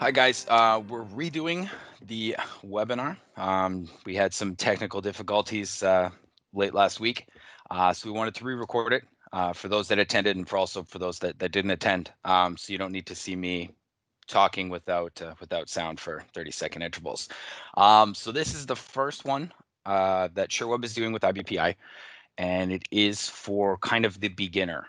Hi guys, we're redoing the webinar. We had some technical difficulties late last week, so we wanted to re-record it for those that attended and for those that didn't attend. So you don't need to see me talking without sound for 30-second intervals. So this is the first one that Sherweb is doing with IBPI, and it is for kind of the beginner.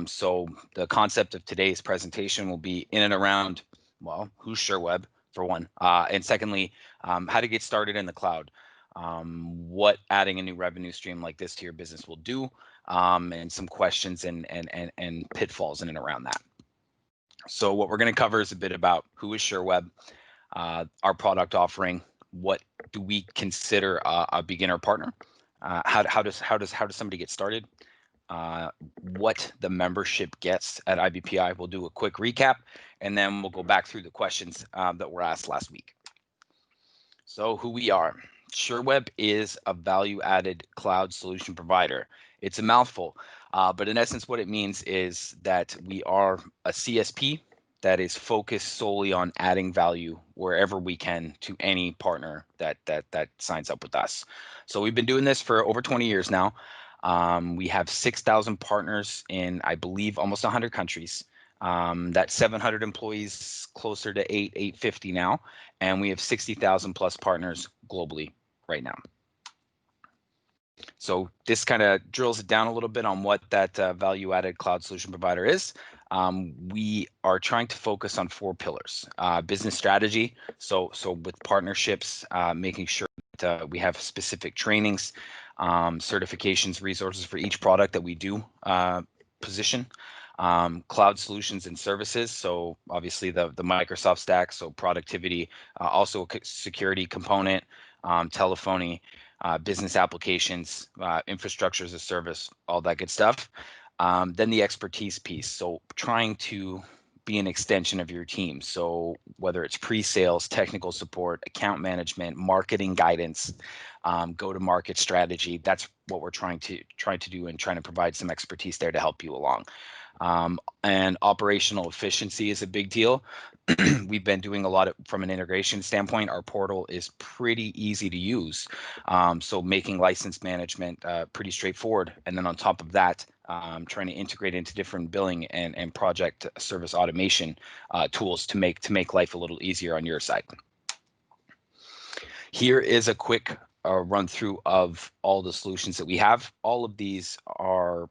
So the concept of today's presentation will be in and around, well, who's Sherweb for one, and secondly, how to get started in the cloud, what adding a new revenue stream like this to your business will do, and some questions and pitfalls in and around that. So what we're going to cover is a bit about who is Sherweb, our product offering, what do we consider a beginner partner, how does somebody get started, what the membership gets at IBPI. We'll do a quick recap, and then we'll go back through the questions that were asked last week. So who we are. Sherweb is a value-added cloud solution provider. It's a mouthful, but in essence, what it means is that we are a CSP that is focused solely on adding value wherever we can to any partner that signs up with us. So we've been doing this for over 20 years now. We have 6,000 partners in, I believe, almost 100 countries. That's 700 employees, closer to 850 now, and we have 60,000 plus partners globally right now. So this kind of drills it down a little bit on what that value-added cloud solution provider is. We are trying to focus on 4 pillars: business strategy. So with partnerships, making sure that we have specific trainings, certifications, resources for each product that we do position. Cloud solutions and services. So obviously the Microsoft stack, so productivity, also a security component, telephony, business applications, infrastructure as a service, all that good stuff. Then the expertise piece. So trying to be an extension of your team. So whether it's pre-sales, technical support, account management, marketing guidance, go-to-market strategy, that's what we're trying to do and trying to provide some expertise there to help you along. And operational efficiency is a big deal. We've been doing a lot from an integration standpoint. Our portal is pretty easy to use. So making license management pretty straightforward. And then on top of that, trying to integrate into different billing and project service automation tools to make life a little easier on your side. Here is a quick run through of all the solutions that we have. All of these are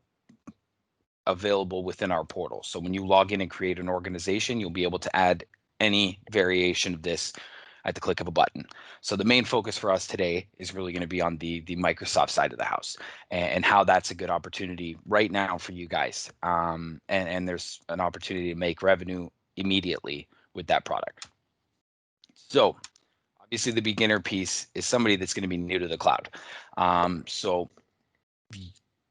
available within our portal. So when you log in and create an organization, you'll be able to add any variation of this at the click of a button. So the main focus for us today is really going to be on the Microsoft side of the house and how that's a good opportunity right now for you guys. And there's an opportunity to make revenue immediately with that product. So obviously the beginner piece is somebody that's going to be new to the cloud. So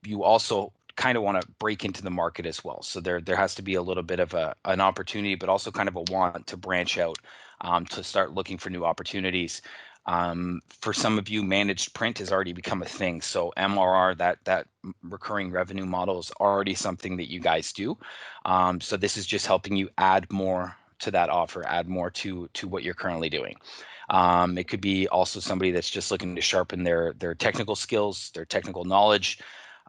you also kind of want to break into the market as well. So there has to be a little bit of an opportunity, but also kind of a want to branch out, to start looking for new opportunities. For some of you, managed print has already become a thing. So MRR, that recurring revenue model, is already something that you guys do. So this is just helping you add more to that offer, add more to what you're currently doing. It could be also somebody that's just looking to sharpen their technical skills, their technical knowledge.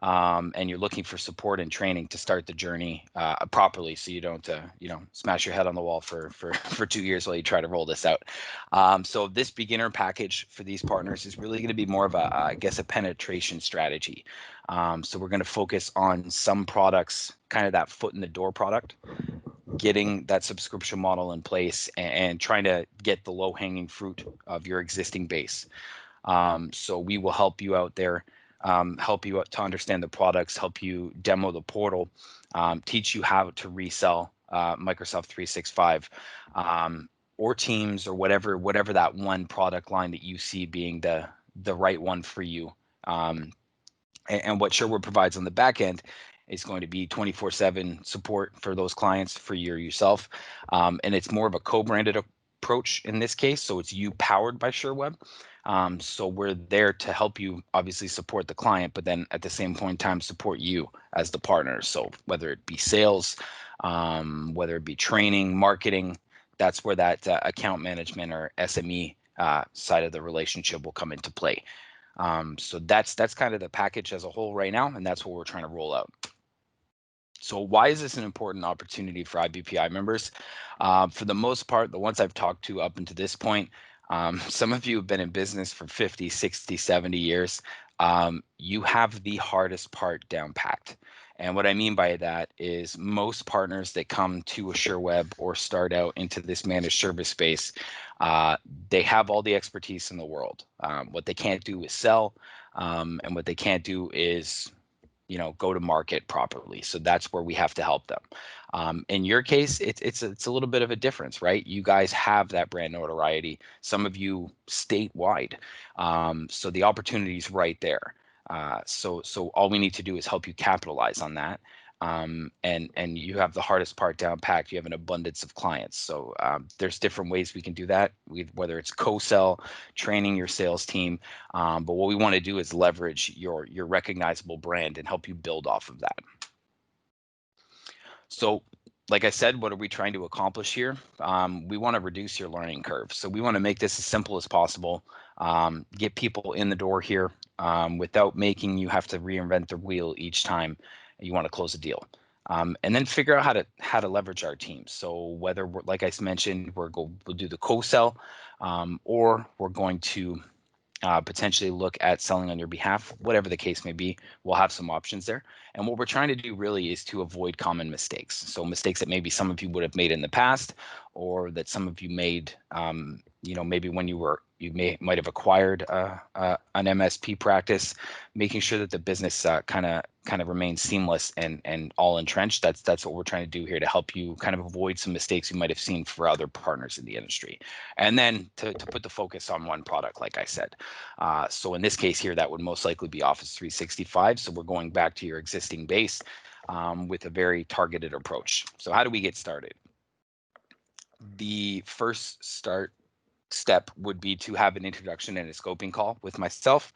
And you're looking for support and training to start the journey properly, so you don't smash your head on the wall for 2 years while you try to roll this out. So this beginner package for these partners is really going to be more of a penetration strategy. So we're going to focus on some products, kind of that foot in the door product, getting that subscription model in place and trying to get the low-hanging fruit of your existing base. So we will help you out there. Help you to understand the products, help you demo the portal, teach you how to resell Microsoft 365 or Teams or whatever that one product line that you see being the right one for you. And what Sherweb provides on the back end is going to be 24/7 support for those clients, for yourself. And it's more of a co-branded approach in this case. So it's you powered by Sherweb. So we're there to help you obviously support the client, but then at the same point in time, support you as the partner. So whether it be sales, whether it be training, marketing, that's where that account management or SME side of the relationship will come into play. So that's kind of the package as a whole right now, and that's what we're trying to roll out. So why is this an important opportunity for IBPI members? For the most part, the ones I've talked to up until this point, some of you have been in business for 50, 60, 70 years. You have the hardest part down packed. And what I mean by that is most partners that come to a Sherweb or start out into this managed service space, they have all the expertise in the world. What they can't do is sell, and what they can't do is go to market properly. So that's where we have to help them. In your case, it's a little bit of a difference, right? You guys have that brand notoriety. Some of you statewide, so the opportunity is right there. So all we need to do is help you capitalize on that. And you have the hardest part down packed. You have an abundance of clients. So there's different ways we can do that. Whether it's co-sell, training your sales team, but what we want to do is leverage your recognizable brand and help you build off of that. So, like I said, what are we trying to accomplish here? We want to reduce your learning curve. So we want to make this as simple as possible. Get people in the door here without making you have to reinvent the wheel each time you want to close a deal. And then figure out how to leverage our team. So whether we're, like I mentioned, we'll do the co-sell, or we're going to potentially look at selling on your behalf, whatever the case may be. We'll have some options there. And what we're trying to do really is to avoid common mistakes. So mistakes that maybe some of you would have made in the past, or that some of you made, maybe when you might have acquired an MSP practice, making sure that the business kind of remains seamless and all entrenched. That's what we're trying to do here to help you kind of avoid some mistakes you might have seen for other partners in the industry. And then to put the focus on one product, like I said. So in this case here, that would most likely be Office 365. So we're going back to your existing base with a very targeted approach. So how do we get started? The first step would be to have an introduction and a scoping call with myself.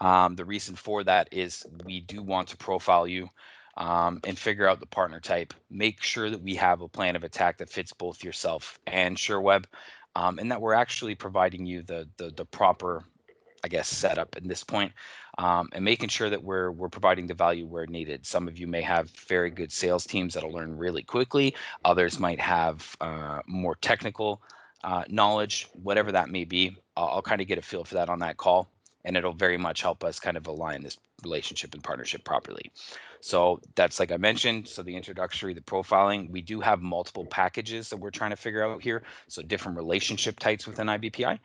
The reason for that is we do want to profile you and figure out the partner type. Make sure that we have a plan of attack that fits both yourself and Sherweb, and that we're actually providing you the proper, I guess, setup at this point, and making sure that we're providing the value where needed. Some of you may have very good sales teams that'll learn really quickly. Others might have more technical knowledge, whatever that may be. I'll kind of get a feel for that on that call, and it'll very much help us kind of align this relationship and partnership properly. So that's, like I mentioned, so the introductory, the profiling. We do have multiple packages that we're trying to figure out here, so different relationship types within IBPI.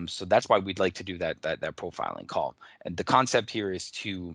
So that's why we'd like to do that profiling call. And the concept here is to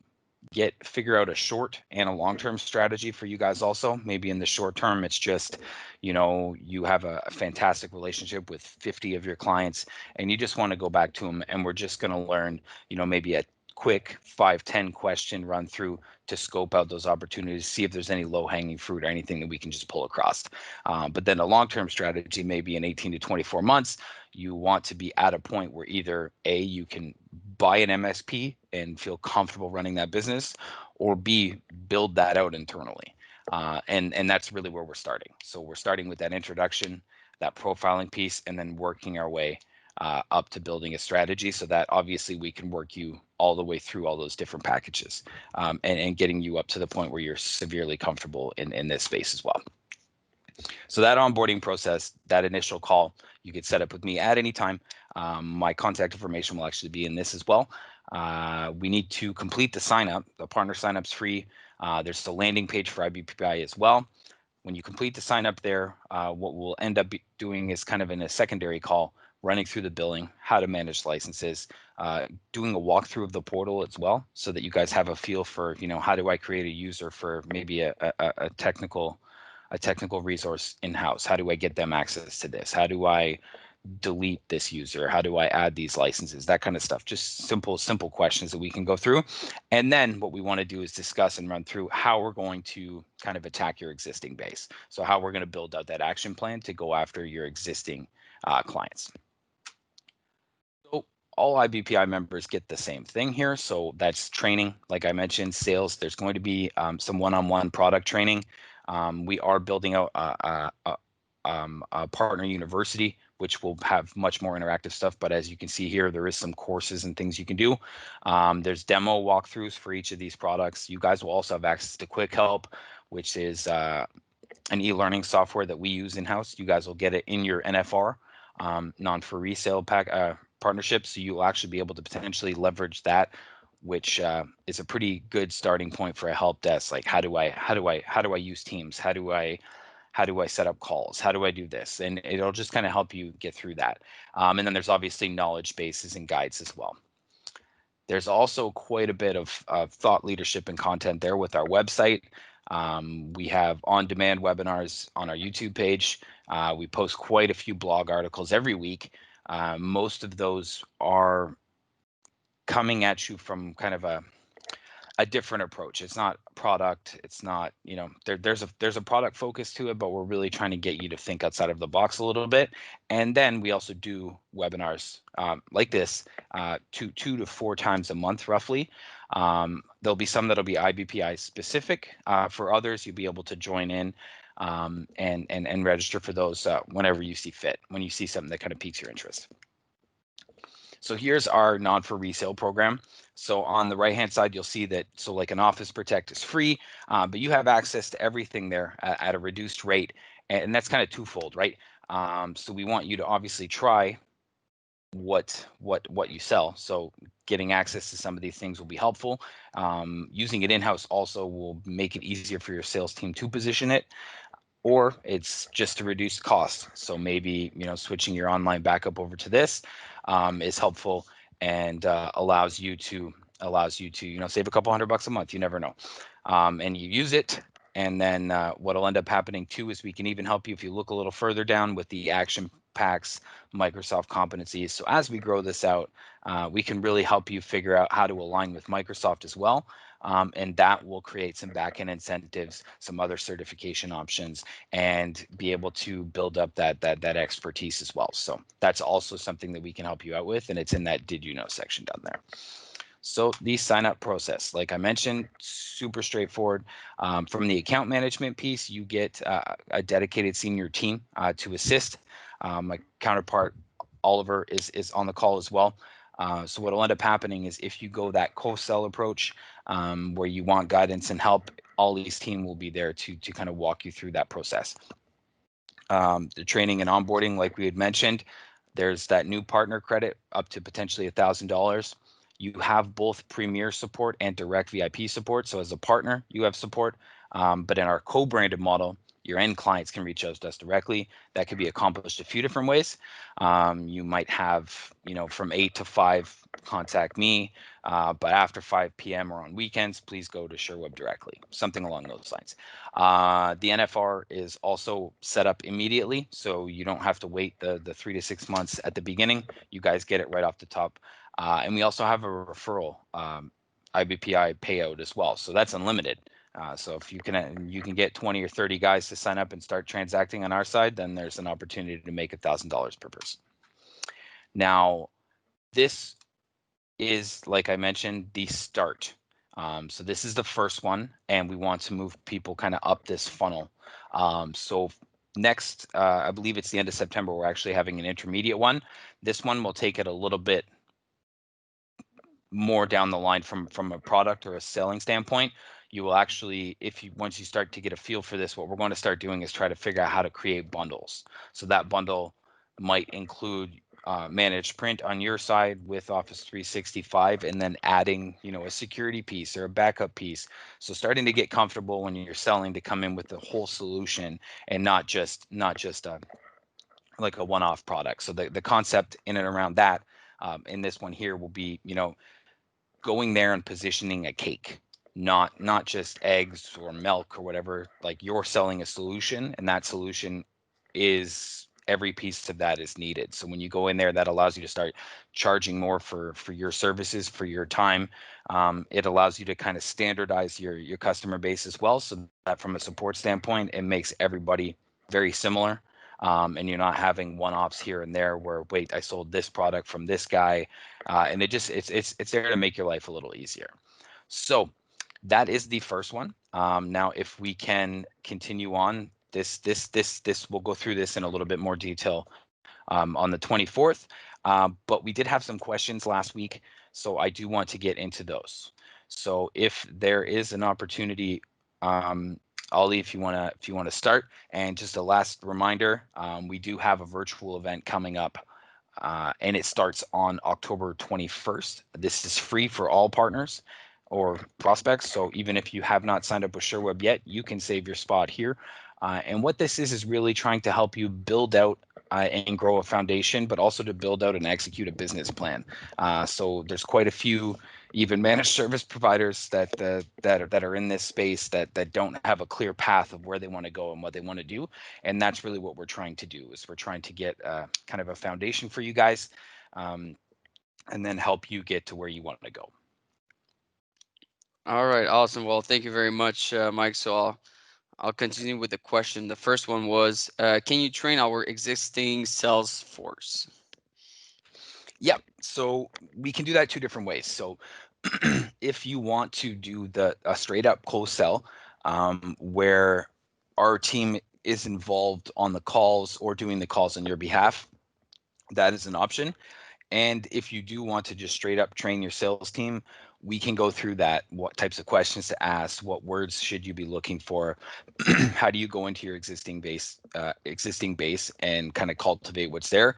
figure out a short and a long-term strategy for you guys also. Maybe in the short term, it's just, you have a fantastic relationship with 50 of your clients and you just want to go back to them, and we're just going to learn, maybe a quick 5-10 question run through to scope out those opportunities, see if there's any low-hanging fruit or anything that we can just pull across. But then a long-term strategy, maybe in 18 to 24 months, you want to be at a point where either A, you can buy an MSP and feel comfortable running that business, or B, build that out internally. And that's really where we're starting. So we're starting with that introduction, that profiling piece, and then working our way up to building a strategy, so that obviously we can work you all the way through all those different packages, and getting you up to the point where you're severely comfortable in this space as well. So that onboarding process, that initial call, you could set up with me at any time. My contact information will actually be in this as well. We need to complete the sign up. The partner sign up's free. There's a landing page for IBPI as well. When you complete the sign up there, what we'll end up doing is kind of in a secondary call, running through the billing, how to manage licenses, doing a walkthrough of the portal as well, so that you guys have a feel for, how do I create a user for maybe a technical resource in-house? How do I get them access to this? How do I delete this user? How do I add these licenses? That kind of stuff. Just simple questions that we can go through. And then what we want to do is discuss and run through how we're going to kind of attack your existing base. So how we're going to build out that action plan to go after your existing clients. So all IBPI members get the same thing here. So that's training, like I mentioned, sales. There's going to be some one-on-one product training. We are building out a a partner university, which will have much more interactive stuff. But as you can see here, there is some courses and things you can do. There's demo walkthroughs for each of these products. You guys will also have access to Quick Help, which is an e-learning software that we use in-house. You guys will get it in your NFR, non-for resale partnership. So you'll actually be able to potentially leverage that, which is a pretty good starting point for a help desk. Like, how do I use Teams? How do I set up calls? How do I do this? And it'll just kind of help you get through that. And then there's obviously knowledge bases and guides as well. There's also quite a bit of thought leadership and content there with our website. We have on-demand webinars on our YouTube page. We post quite a few blog articles every week. Most of those are coming at you from kind of a different approach. It's not product. It's not, there's a product focus to it, but we're really trying to get you to think outside of the box a little bit. And then we also do webinars like this 2 to 4 times a month, roughly. There'll be some that'll be IBPI specific. For others, you'll be able to join in and register for those whenever you see fit, when you see something that kind of piques your interest. So here's our non for resale program. So on the right hand side, you'll see that, so like an Office Protect is free, but you have access to everything there at a reduced rate. And that's kind of twofold, right? So we want you to obviously try what you sell. So getting access to some of these things will be helpful. Using it in-house also will make it easier for your sales team to position it. Or it's just to reduce costs. So maybe, switching your online backup over to this is helpful and allows you to save a couple $100 a month. You never know. And you use it. And then what'll end up happening too is we can even help you if you look a little further down with the action packs, Microsoft competencies. So as we grow this out, we can really help you figure out how to align with Microsoft as well. And that will create some back-end incentives, some other certification options, and be able to build up that expertise as well. So that's also something that we can help you out with, and it's in that Did You Know section down there. So the sign-up process, like I mentioned, super straightforward. From the account management piece, you get a dedicated senior team to assist. My counterpart, Oliver, is on the call as well. So what will end up happening is if you go that co-sell approach, where you want guidance and help, Ollie's team will be there to kind of walk you through that process. The training and onboarding, like we had mentioned, there's that new partner credit up to potentially $1,000. You have both Premier support and direct VIP support. So as a partner, you have support. But in our co-branded model, your end clients can reach out to us directly. That could be accomplished a few different ways. You might have, from 8 to 5, contact me. But after 5 p.m. or on weekends, please go to Sherweb directly, something along those lines. The NFR is also set up immediately, so you don't have to wait the 3 to 6 months at the beginning. You guys get it right off the top. And we also have a referral IBPI payout as well. So that's unlimited. So if you can get 20 or 30 guys to sign up and start transacting on our side, then there's an opportunity to make $1,000 per person. Now, this is, like I mentioned, the start. So this is the first one, and we want to move people kind of up this funnel. So next, I believe it's the end of September, we're actually having an intermediate one. This one will take it a little bit more down the line from a product or a selling standpoint. You will actually, once you start to get a feel for this, what we're going to start doing is try to figure out how to create bundles. So that bundle might include managed print on your side with Office 365, and then adding, a security piece or a backup piece. So starting to get comfortable when you're selling to come in with the whole solution and not just like a one-off product. So the concept in and around that in this one here will be, going there and positioning a cake, not just eggs or milk or whatever. Like, you're selling a solution, and that solution is, every piece of that is needed. So when you go in there, that allows you to start charging more for your services, for your time. It allows you to kind of standardize your customer base as well, so that from a support standpoint, it makes everybody very similar. And you're not having one-offs here and there where, wait, I sold this product from this guy, and it's there to make your life a little easier. So that is the first one. Now, if we can continue on, this we'll go through this in a little bit more detail on the 24th. But we did have some questions last week, so I do want to get into those. So if there is an opportunity, Ollie, if you want to start, and just a last reminder, we do have a virtual event coming up, and it starts on October 21st. This is free for all partners or prospects. So even if you have not signed up with Sherweb yet, you can save your spot here. And what this is really trying to help you build out and grow a foundation, but also to build out and execute a business plan. So there's quite a few even managed service providers that are in this space that don't have a clear path of where they want to go and what they want to do, and that's really what we're trying to do. Is we're trying to get kind of a foundation for you guys, um, and then help you get to where you want to go. All right, awesome. Well, thank you very much, Mike. So I'll continue with the question. The first one was, can you train our existing sales force? Yep. So we can do that two different ways. So if you want to do the a straight up close sell, where our team is involved on the calls or doing the calls on your behalf, that is an option. And if you do want to just straight up train your sales team, we can go through that. What types of questions to ask? What words should you be looking for? How do you go into your existing base and kind of cultivate what's there?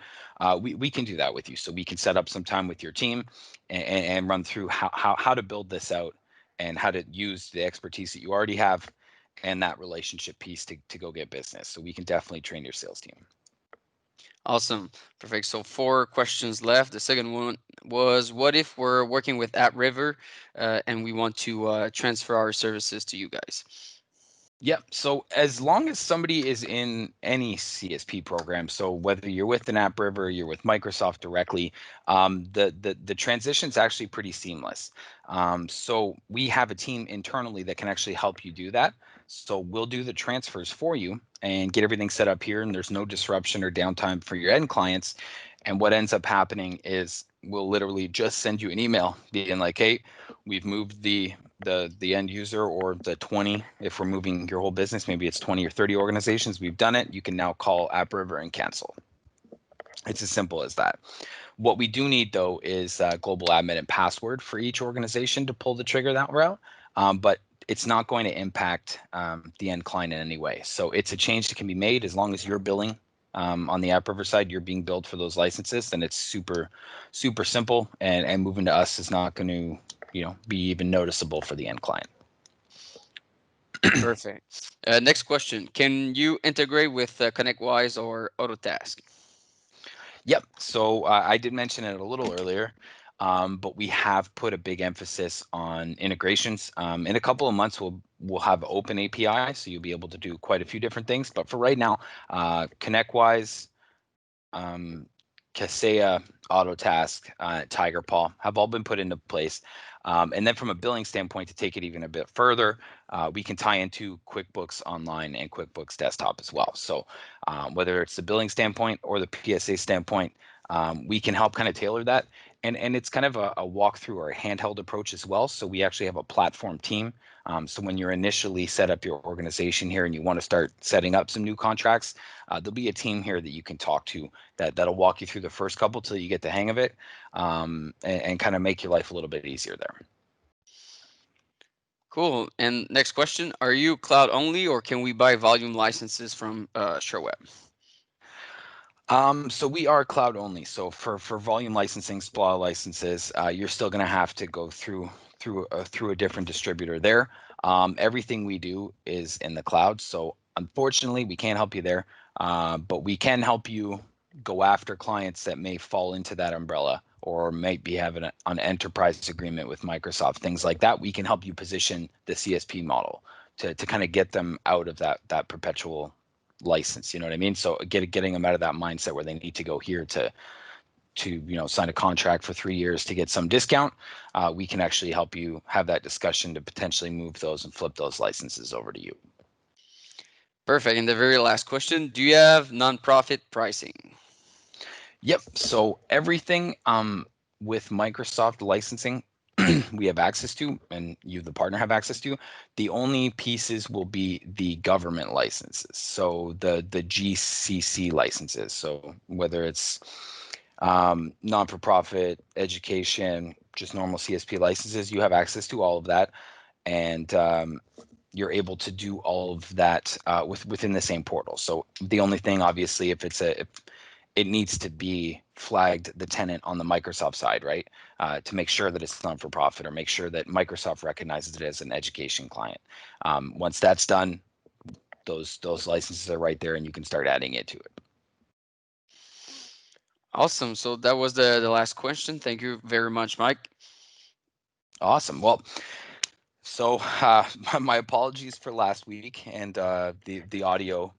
We can do that with you. So we can set up some time with your team and run through how to build this out and how to use the expertise that you already have and that relationship piece to go get business. So we can definitely train your sales team. Awesome. Perfect. So four questions left. The second one was, what if we're working with AppRiver and we want to transfer our services to you guys? Yep. So as long as somebody is in any CSP program, so whether you're with an AppRiver, you're with Microsoft directly, the transition's actually pretty seamless. So we have a team internally that can actually help you do that. So we'll do the transfers for you and get everything set up here, and there's no disruption or downtime for your end clients. And what ends up happening is we'll literally just send you an email being like, "Hey, we've moved the end user or the 20, if we're moving your whole business, maybe it's 20 or 30 organizations, we've done it. You can now call AppRiver and cancel." It's as simple as that. What we do need though is global admin and password for each organization to pull the trigger that route, but it's not going to impact the end client in any way. So it's a change that can be made as long as you're billing on the AppRiver side, you're being billed for those licenses, then it's super simple, and moving to us is not going to be even noticeable for the end client. Perfect. Next question. Can you integrate with ConnectWise or Autotask? Yep. So I did mention it a little earlier, but we have put a big emphasis on integrations. In a couple of months, we'll have open API, so you'll be able to do quite a few different things. But for right now, ConnectWise, um, Kaseya, Autotask, Tigerpaw have all been put into place. And then from a billing standpoint, to take it even a bit further, we can tie into QuickBooks Online and QuickBooks Desktop as well. So whether it's the billing standpoint or the PSA standpoint, we can help kind of tailor that. And it's kind of a walkthrough or a handheld approach as well. So we actually have a platform team. So when you're initially set up your organization here and you want to start setting up some new contracts, there'll be a team here that you can talk to that'll walk you through the first couple till you get the hang of it, and kind of make your life a little bit easier there. Cool. And next question. Are you cloud only or can we buy volume licenses from Sherweb? So we are cloud only. So for volume licensing, SPLA licenses, you're still going to have to go through a different distributor there. Everything we do is in the cloud. So unfortunately, we can't help you there, but we can help you go after clients that may fall into that umbrella or might be having an enterprise agreement with Microsoft, things like that. We can help you position the CSP model to kind of get them out of that perpetual license. You know what I mean? So getting them out of that mindset where they need to go here to sign a contract for 3 years to get some discount. We can actually help you have that discussion to potentially move those and flip those licenses over to you. Perfect. And the very last question. Do you have nonprofit pricing? Yep. So everything with Microsoft licensing, we have access to, and you, the partner, have access to. The only pieces will be the government licenses, so the GCC licenses. So whether it's non-for-profit, education, just normal CSP licenses, you have access to all of that, and you're able to do all of that within the same portal. So the only thing, obviously, if it needs to be flagged the tenant on the Microsoft side, right? To make sure that it's not for profit, or make sure that Microsoft recognizes it as an education client. Once that's done, those licenses are right there, and you can start adding it to it. Awesome. So that was the last question. Thank you very much, Mike. Awesome. Well, so my apologies for last week and the audio.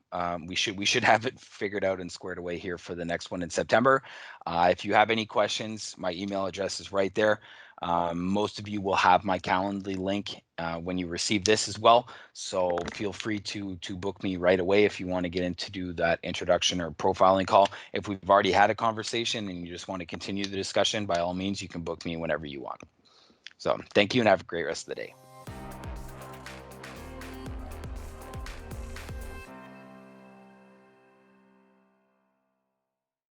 We should have it figured out and squared away here for the next one in September. If you have any questions, my email address is right there. Most of you will have my Calendly link when you receive this as well. So feel free to book me right away if you want to get in to do that introduction or profiling call. If we've already had a conversation and you just want to continue the discussion, by all means, you can book me whenever you want. So thank you and have a great rest of the day.